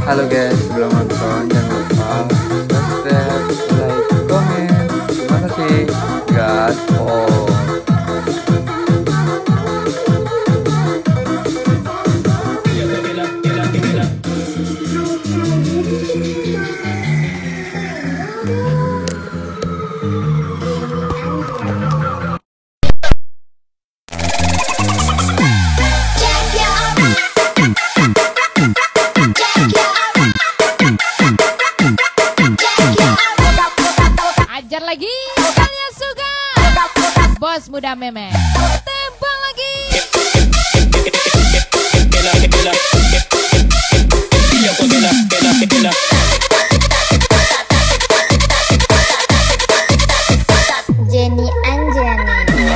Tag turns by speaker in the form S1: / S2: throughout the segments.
S1: Halo guys, sebelum nonton jangan lupa subscribe, like, komen. Terima kasih. Gaspol.
S2: Ajar lagi, kalian suka. Bos muda meme, tembak lagi.
S3: Jenny Anjani.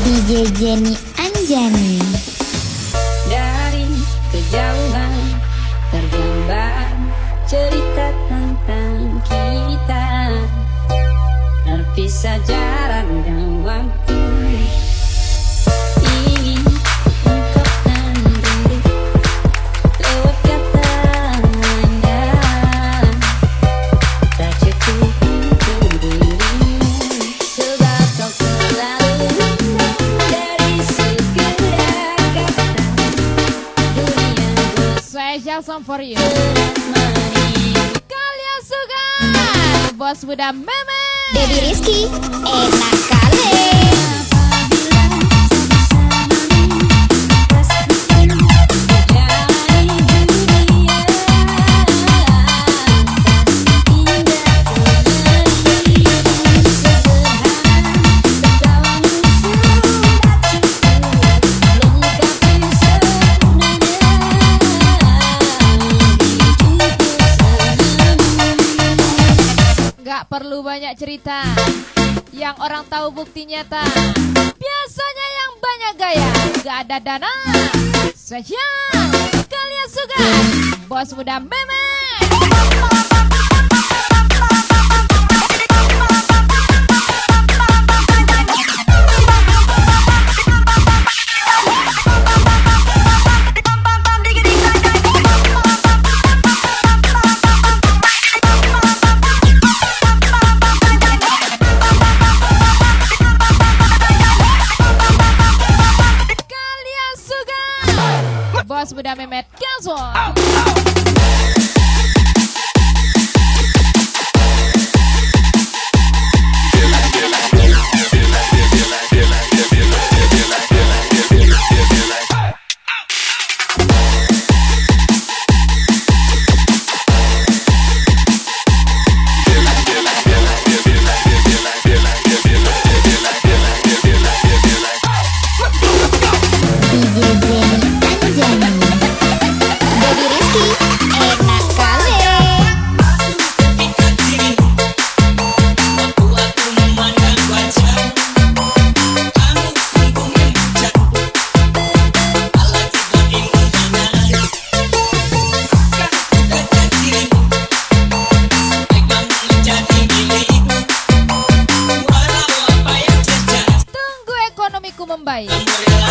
S3: DJ Jenny Anjani.
S4: Dari kejauhan tergambar cerita tentang kita, terpisah jarak dan waktu. Ingin ungkapkan diri lewat kata indah, tak cukup untuk dirimu sebab kau selalu dari segala kata dunia
S2: Special song for you.
S4: bermani.
S2: Kalian suka. Bos muda meme.
S3: Baby Rizky, enak kali.
S2: Gak perlu banyak cerita, yang orang tahu bukti nyata. Biasanya yang banyak gaya, gak ada dana. Spesial, kalian suka. Bos muda meme. Kalian suka. Bos muda Mehmet Casual.
S3: DJ Jenny Anjani. Baby Rizky, enak kali.
S2: Tunggu ekonomiku membaik,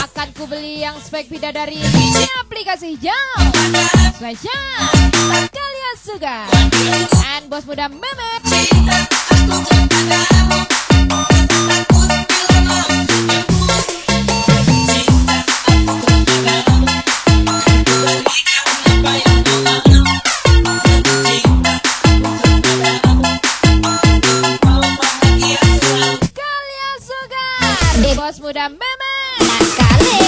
S2: akan ku beli yang spek bidadari di aplikasi hijau. Spesial, kalian suka. And bos muda Mehmet. Kalian suka. Bos muda Mehmet.
S3: Enak kali.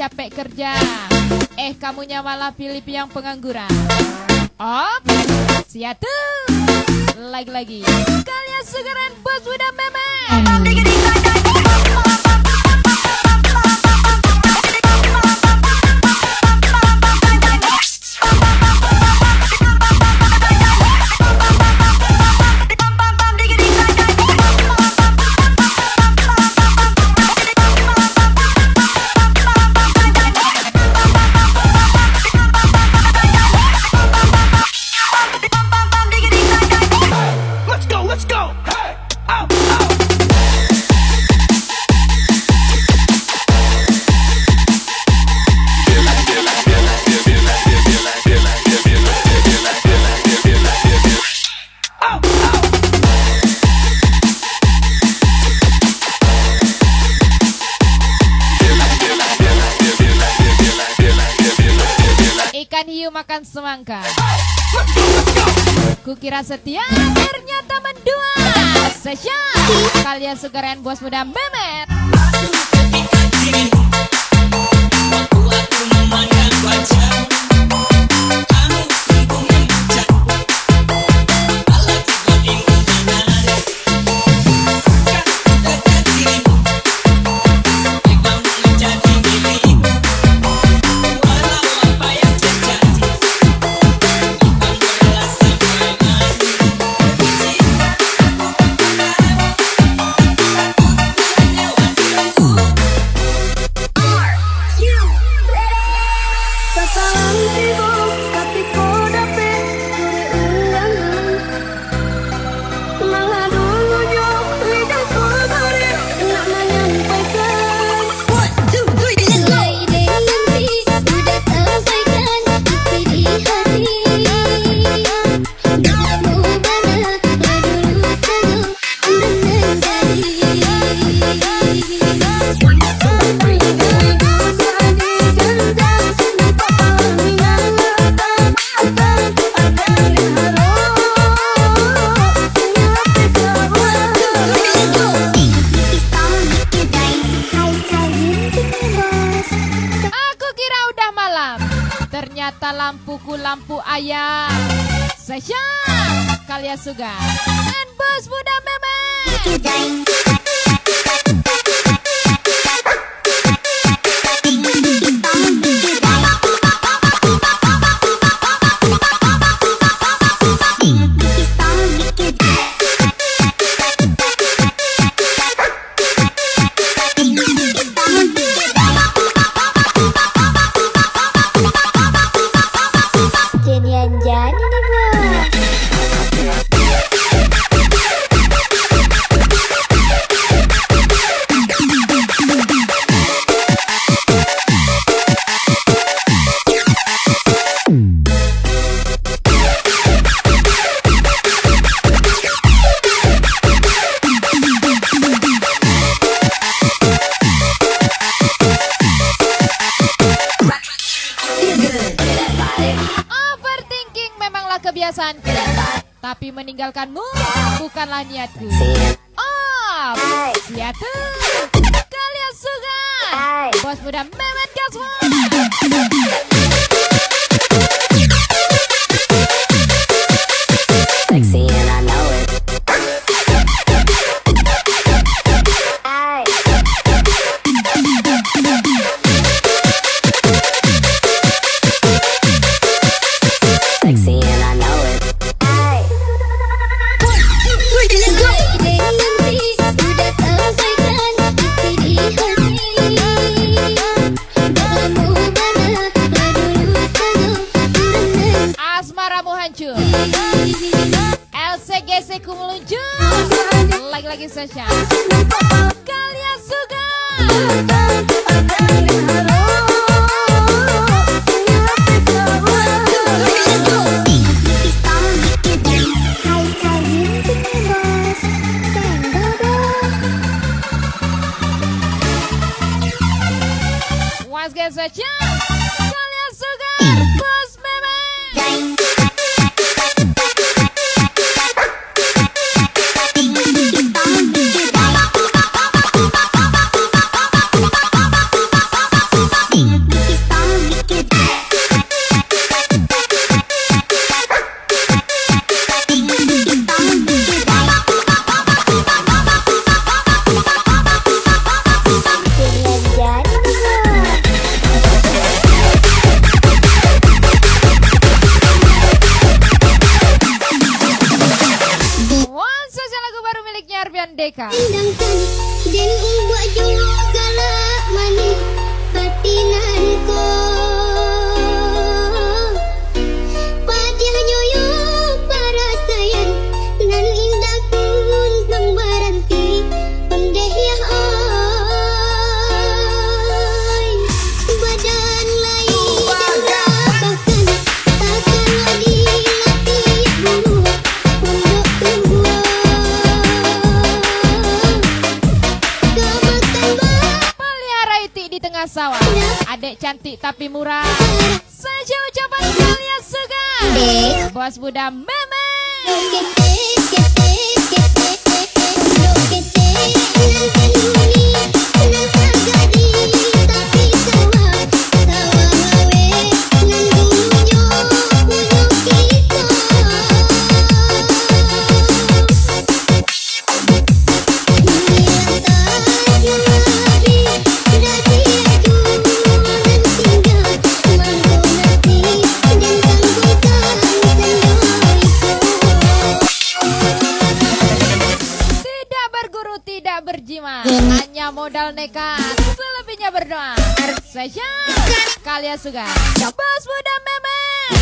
S2: capek kerja, kamunya malah pilih yang pengangguran. Oh, siatu. Lagi-lagi kalian segeran bos udah memet. Ikan hiu makan semangka. Kukira setia, ternyata mendua. Sesya, kalian segeran bos muda memet. Ternyata lampuku lampu ayam. Sesya, kalian suka. And bos muda memet. Kebiasaanku, tapi meninggalkanmu bukanlah niatku. Oh, siatu, kalian suka. Bos muda memet gasmu.
S4: Sexy and I know it. Sexy and I know it.
S2: Asmaramu hancur, LCGC ku meluncur. Lagi-lagi Sesya, kalian suka. Wasgen Sesya, kalian suka. Bos memet.
S3: Den buat juga lah manis batinanku. Wajah nyoyo para sayang nan indah kun pembaranti pendeh ya ay. Badan lain bahkan takkan dilatih buru untuk tumbuh.
S2: Pelihara itik di tengah sawah, adek cantik tapi murah. Saja ucapan kalian suka. Bos muda Memeng. Hanya modal nekat, selebihnya berdoa. Saja kalian suka. Bos muda Memeng.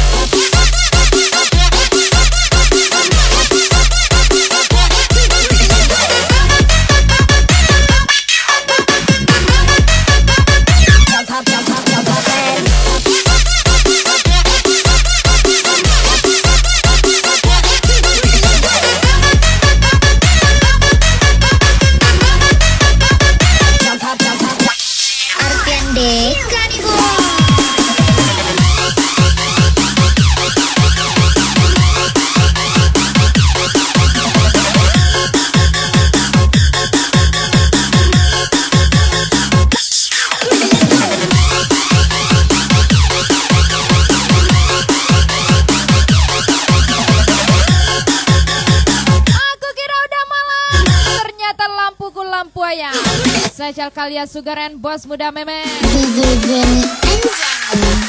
S2: Sajal kalian sugaran bos muda Memeng.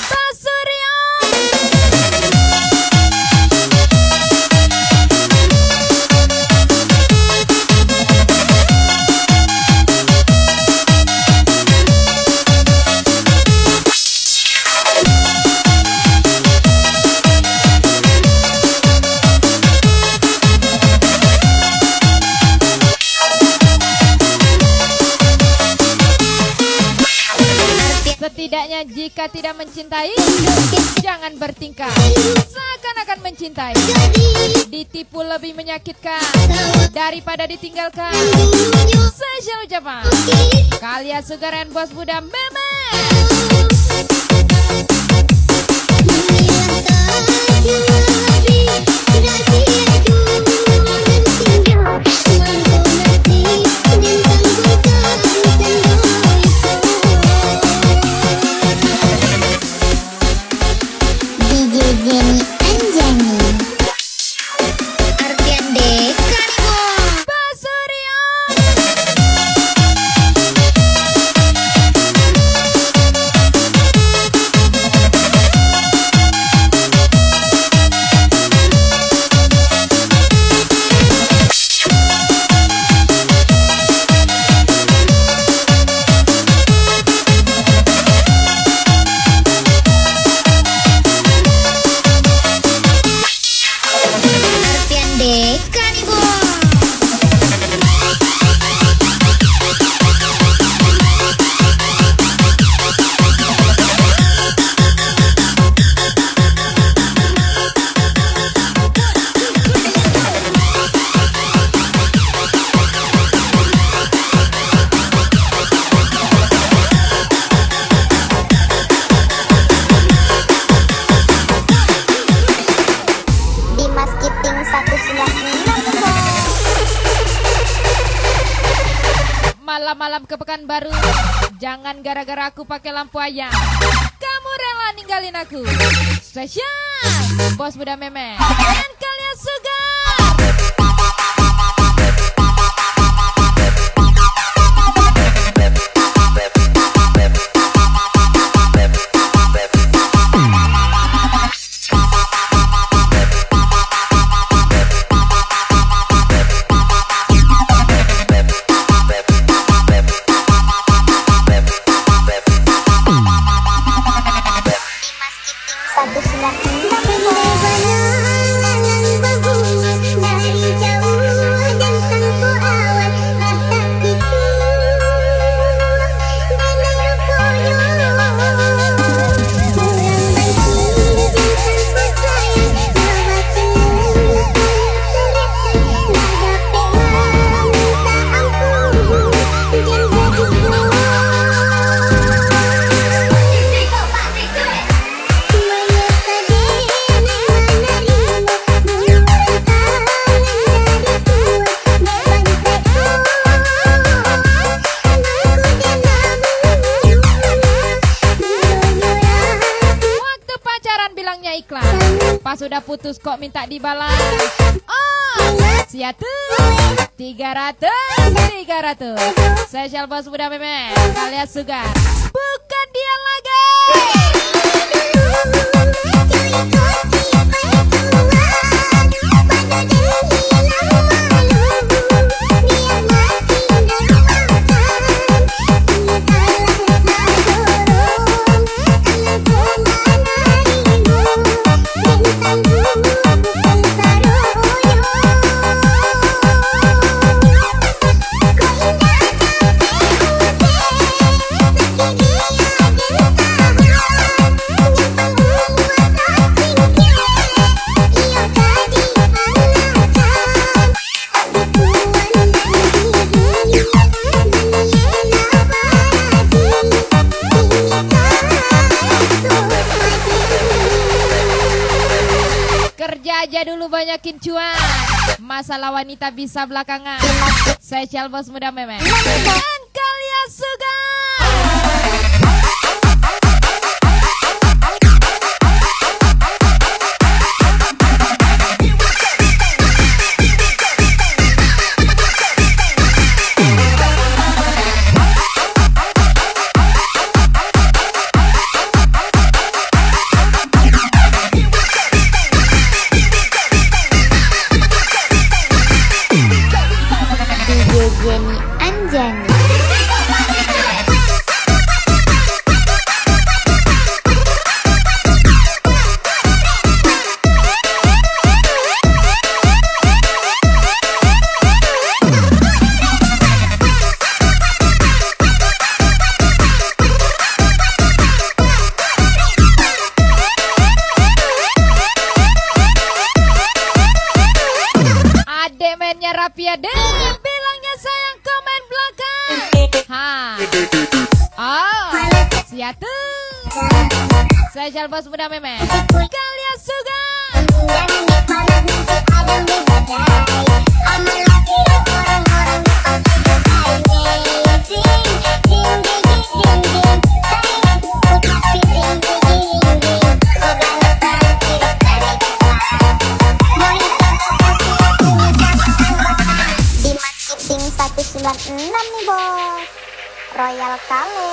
S2: Pak Suryo. Setidaknya jika tidak mencintai, jangan bertingkah seakan-akan mencintai. Ditipu lebih menyakitkan daripada ditinggalkan. Saya ucapan kalian sugaran bos muda Memeng. Malam-malam ke Pekanbaru, jangan gara-gara aku pakai lampu ayam kamu rela ninggalin aku. Spesial bos muda Memeng dan kalian suka. Pas sudah putus kok minta dibalas. Oh, siatu 300. Spesial bos muda meme alias Sugar. Bukan dia lagi. Aja dulu banyakin cuan, masalah wanita bisa belakangan. Spesial bos muda meme dan kalian suka.
S3: Jenny Anjani.
S2: Adek mainnya rapi adek. Sayang komen belakang. Ha. Oh, siatu. Spesial bos muda meme kalian suka.
S3: Nih bos, Royal Kale.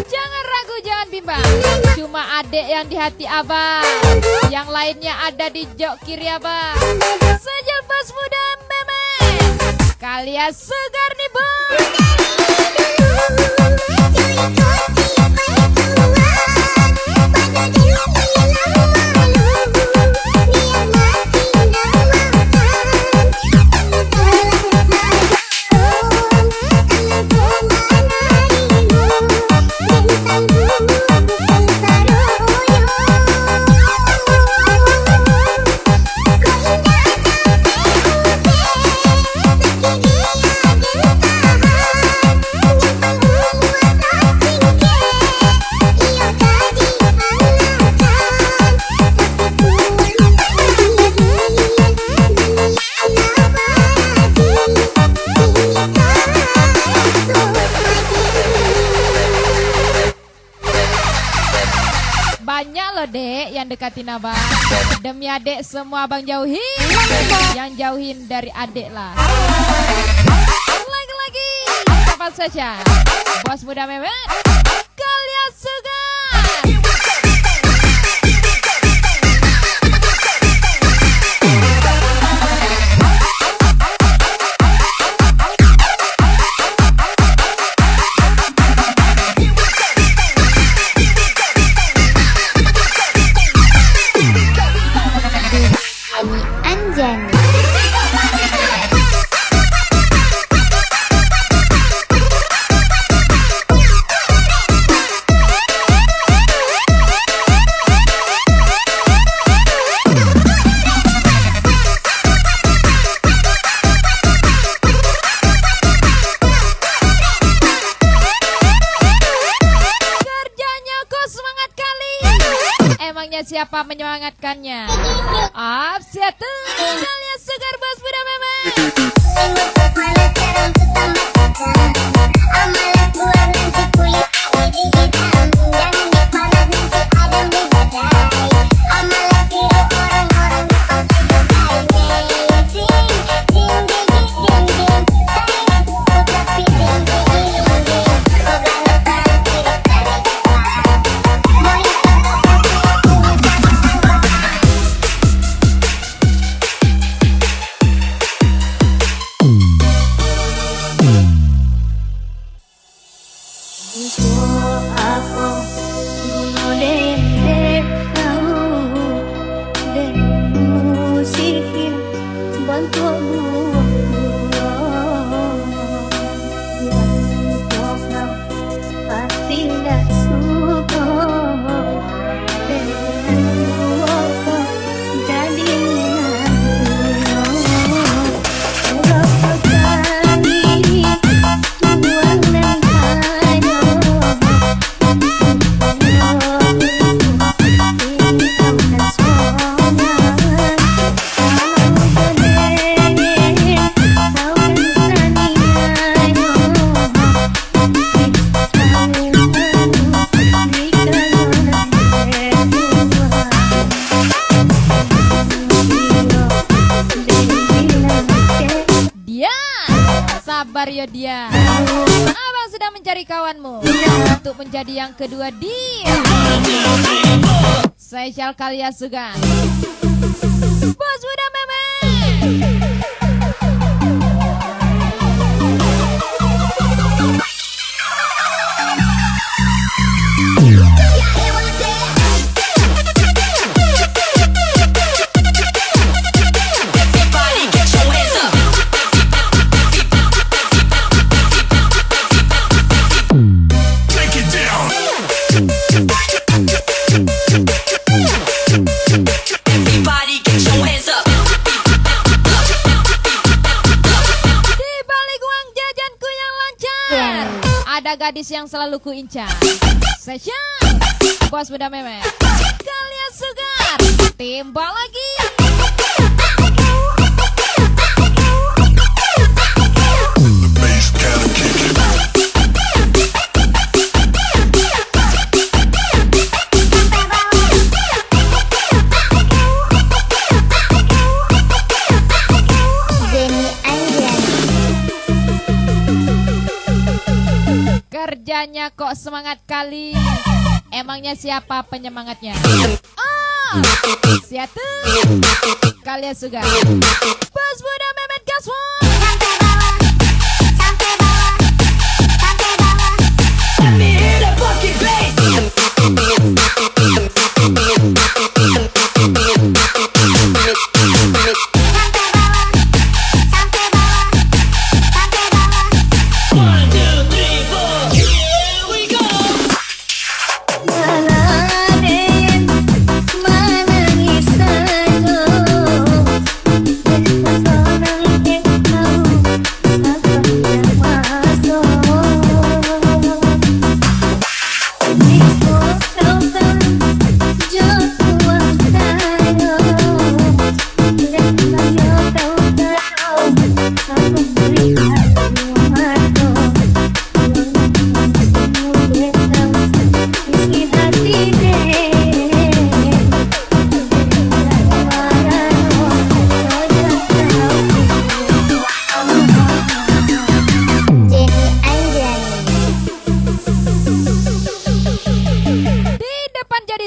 S2: Jangan ragu, jangan bimbang. Cuma adek yang di hati abang, yang lainnya ada di jok kiri abang. Spesial bos muda meme kalian Sugar nih bos. Banyak loh dek yang dekatin abang. Demi adek semua abang jauhin. Yang jauhin dari adek lah. Lagi-lagi kapan saja bos muda mewah kalian suka.
S3: Anjani.
S2: siapa menyemangatkannya? Absiatu alias Sugar Bos Muda Memet. Sabar ya dia. Abang sedang mencari kawanmu untuk menjadi yang kedua dia. Spesial kalian juga Bos Muda Memet. Ada gadis yang selalu kuincar. Spesial Bos Muda Memet. Kalian Sugar timbal lagi. Kerjanya kok semangat kali. Emangnya siapa penyemangatnya? Siatu kalian Sugar Bos Muda Memet Gaswon.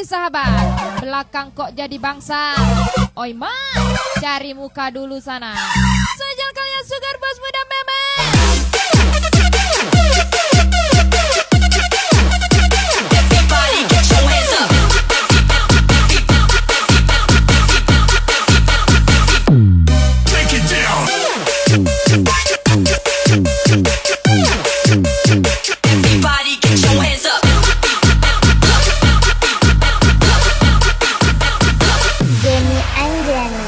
S2: Sahabat, belakang kok jadi bangsa. Oi ma, cari muka dulu sana. Sejak kalian Sugar Bos Muda Memet.
S4: Everybody get your hands up. Take it down. Everybody get your hands up.
S3: Jenny Anjani.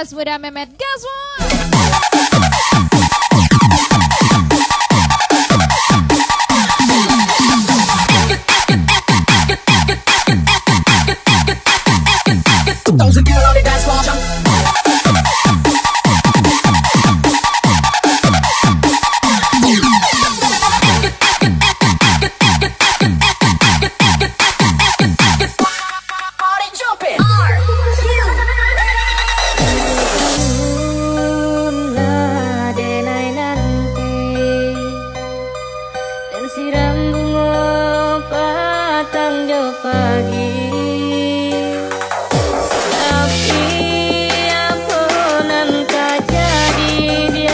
S2: Bos Muda Mehmet Gaswon.
S4: Thousand people on the dance floor jump. Party jumping.
S5: Denai nanti dan siram bunga patang jauh pagi. Tapi ampunan tak jadi dia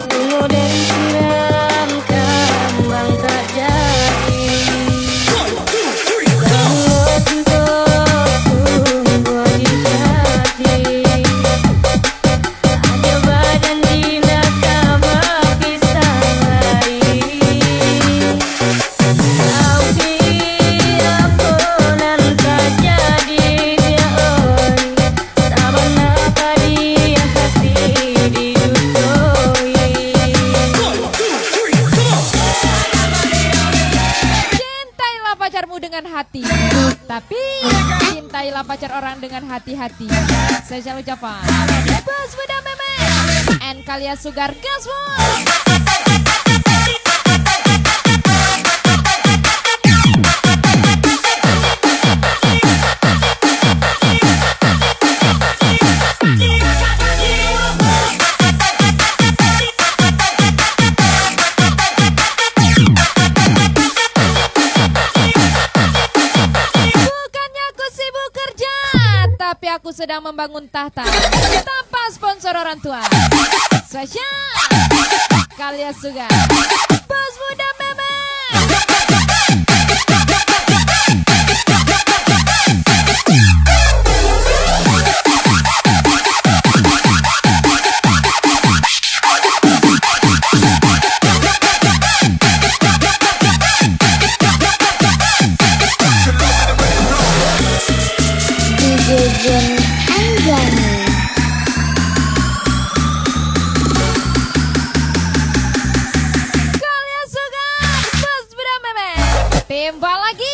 S5: bunga dan siram kembang tak jadi. Kamu tunggu di hati. Ada badan dina kabar pisah lari. Tapi ampunan tak jadi dia sabar napa dia hati didutoi.
S2: Cintailah pacarmu dengan hati, tapi cintailah pacar orang dengan hati-hati. Saya selalu ucapan Bos Muda Mehmet and Kalia Sugar Gaswon. Bukannya aku sibuk kerja, tapi aku sedang membangun tahta tanpa sponsor orang tua. Spesial Kalia Sugar Bos Muda Mehmet.
S3: DJ Jenny Anjani.
S2: Kalia Sugar Bos Muda Mehmet. Timbal lagi.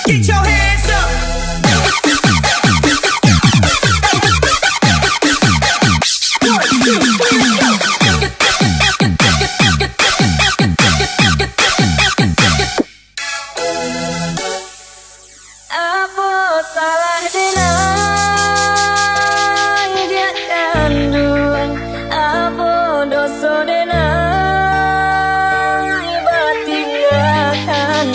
S4: Get your hands up.
S5: Apa salah denai dia kandung. Apa dosa denai batinggalkan.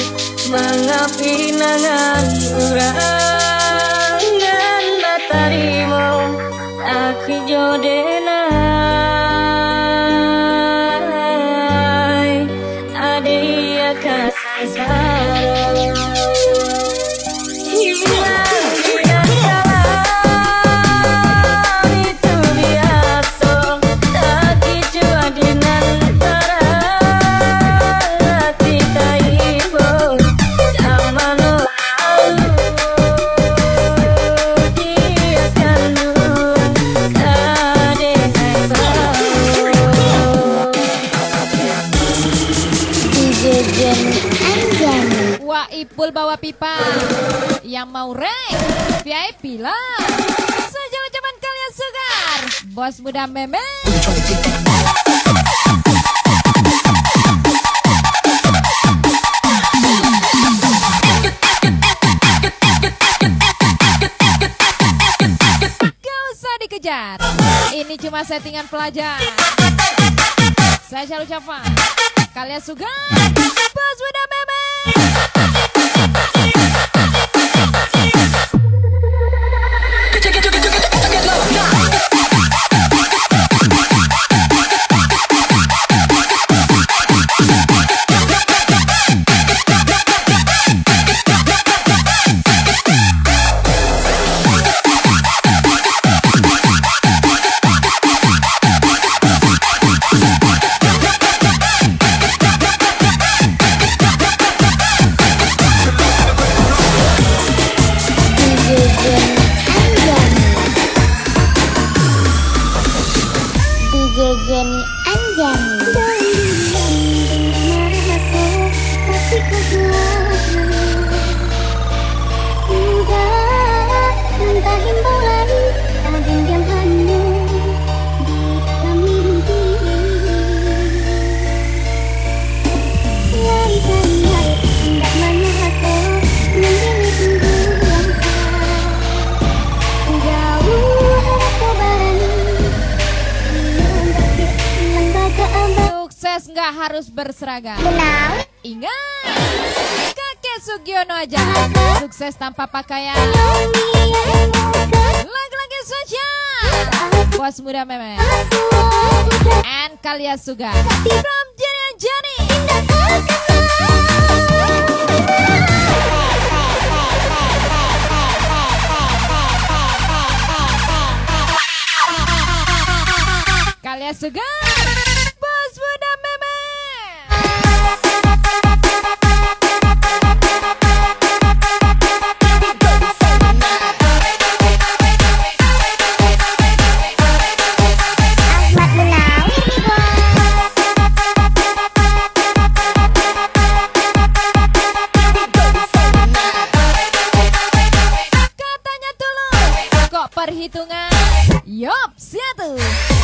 S5: Mengapi nangan urang dan batarimo aku jodenai. Adia kasansara. Hilang tidak salah itu biasa. Tak kicau di antara hati taibo. Zaman lalu dia kandung kadehai bau.
S3: DJ Jenny Anjani.
S2: Wah Ipul bawa pipa. Yang mau rek VIP lah. Saja ucapan Kalia Sugar Bos Muda Mehmet. Gak usah dikejar, ini cuma settingan pelajar. Saya selalu ucapan Kalia Sugar Bos Muda Mehmet.
S3: Jenny Anjani.
S2: Sukses nggak harus berseragam.
S3: Benar.
S2: Ingat, kakek Sugiono aja sukses tanpa pakaian. Lagi-lagi saja bos muda meme and Kalia Suga from Jenny Jenny. Kalia Suga, bos muda meme.
S3: Ahmad Munawir nih
S2: Katanya tulus, kok perhitungan? Yop, siatu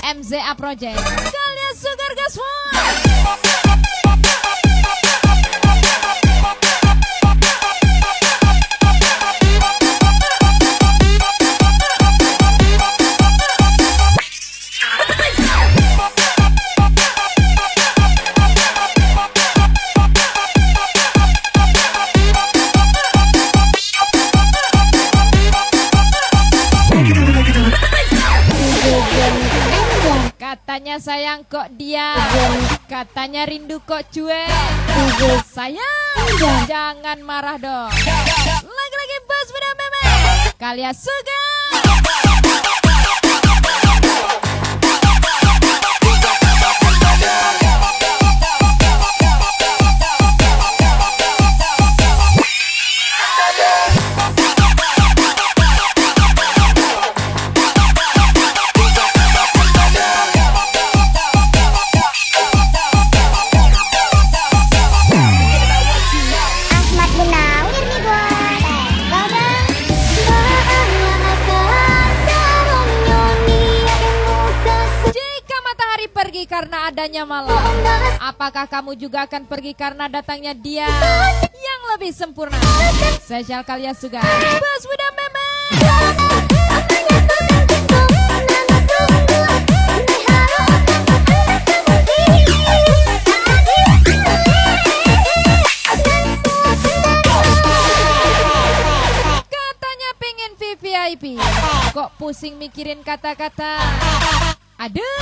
S2: MZA Project. Kalian sugar gaswa. Katanya sayang kok diam, katanya rindu kok cuek. Sayang, jangan marah dong. Lagi-lagi bos muda meme, Kalia Suga.
S3: Ahmad Munawir nih bos.
S2: Jika matahari pergi karena adanya malam, apakah kamu juga akan pergi karena datangnya dia yang lebih sempurna? Spesial Kalia Suga, bos muda meme. Katanya pengen VVIP, kok pusing mikirin kata-kata. Aduh,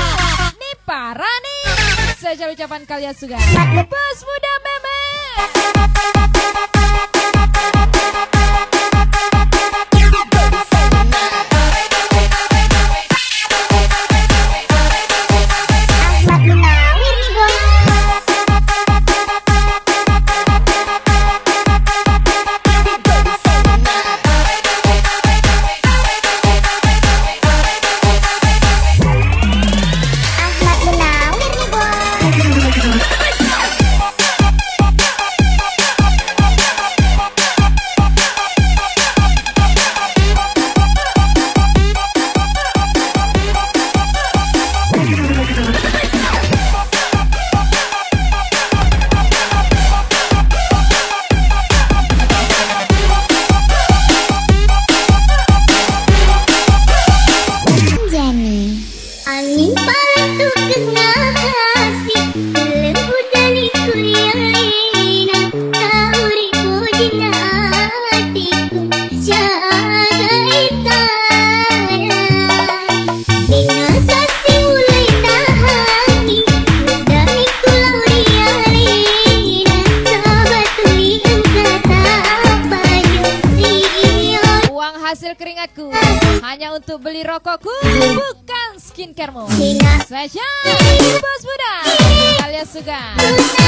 S2: nih parah nih. Spesial ucapan Kalia Suga, bos muda meme.
S3: Ahmad Munawir nih bos. Ahmad Munawir nih bos. Jenny. Angin patuh kena kasih lembu dari kurialina tauriku jina hatiku jaga itara dina kasih mulai tahani dari kurialina sahabat tulian kata baju dia.
S2: Uang hasil keringatku hanya untuk beli rokokku, bukan skincaremu. Spesial bos muda Kalia Suga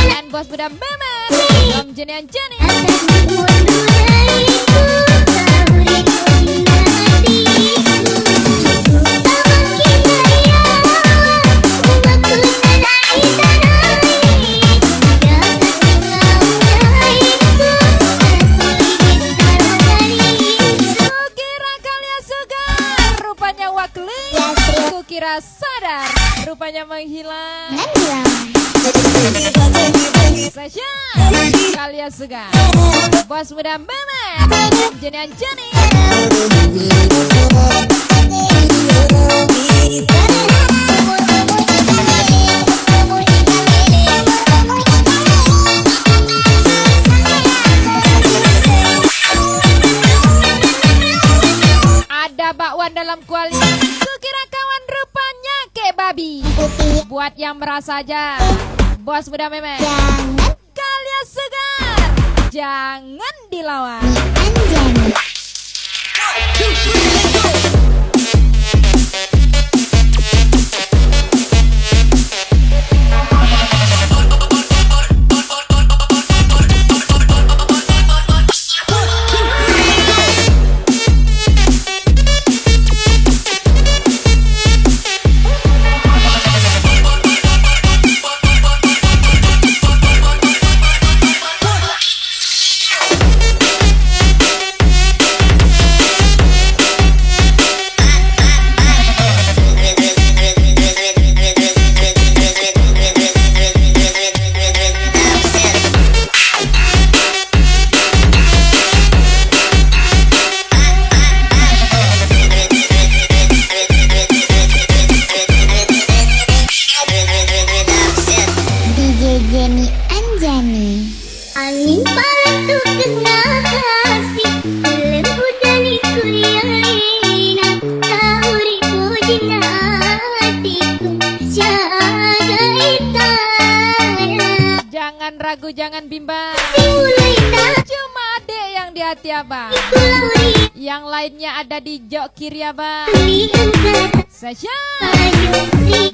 S2: dan bos muda meme Om Jenny Jenny. sadar, rupanya menghilang. Sasha, Kalia Sugar, Bos Muda Memet, Jenny Anjani. Ada bakwan dalam kuali, kukira kawan rupanya kek babi. Buat yang merasa aja, Bos Muda Memet, Kalia Sugar, jangan dilawan.
S3: Angin paletu kena kasih lembu dari kuliahina tauriku jina hatiku jaga itana.
S2: Jangan ragu, jangan bimbang, cuma adek yang di hati abang, yang lainnya ada di jok kiri abang. Sasha,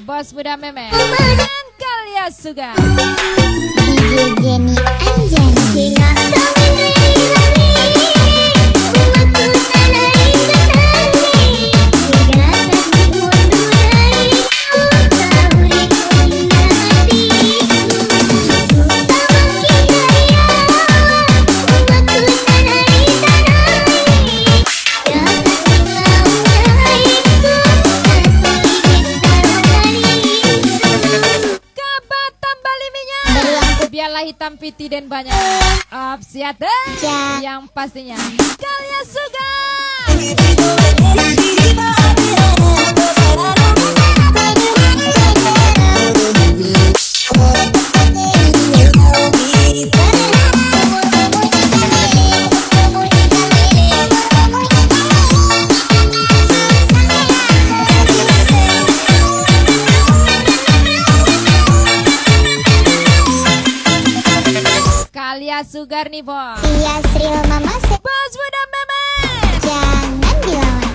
S2: Bos Muda Memet, dan Kalia Sugar.
S3: DJ Jenny Anjani.
S2: Biarlah hitam piti dan banyak opsiate yang pastinya Kalia Sugar. Kalia Sugar nih bos.
S3: Iya Sril Mama
S2: Bos Muda Memet,
S3: jangan dilawan.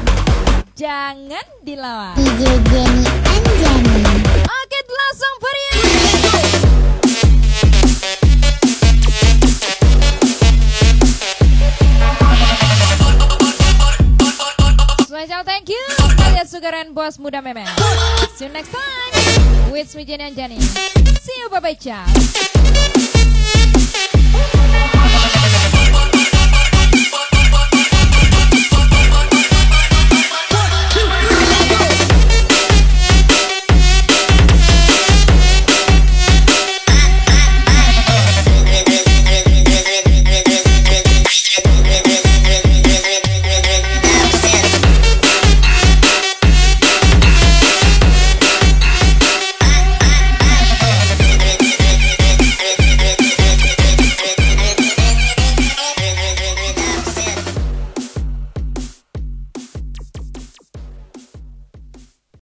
S2: jangan dilawan.
S3: DJ Jenny Anjani.
S2: Oke, langsung beri. Special thank you Kalia Sugar and Bos Muda Memet. See you next time with me Jenny Anjani. See you, bye bye, ciao.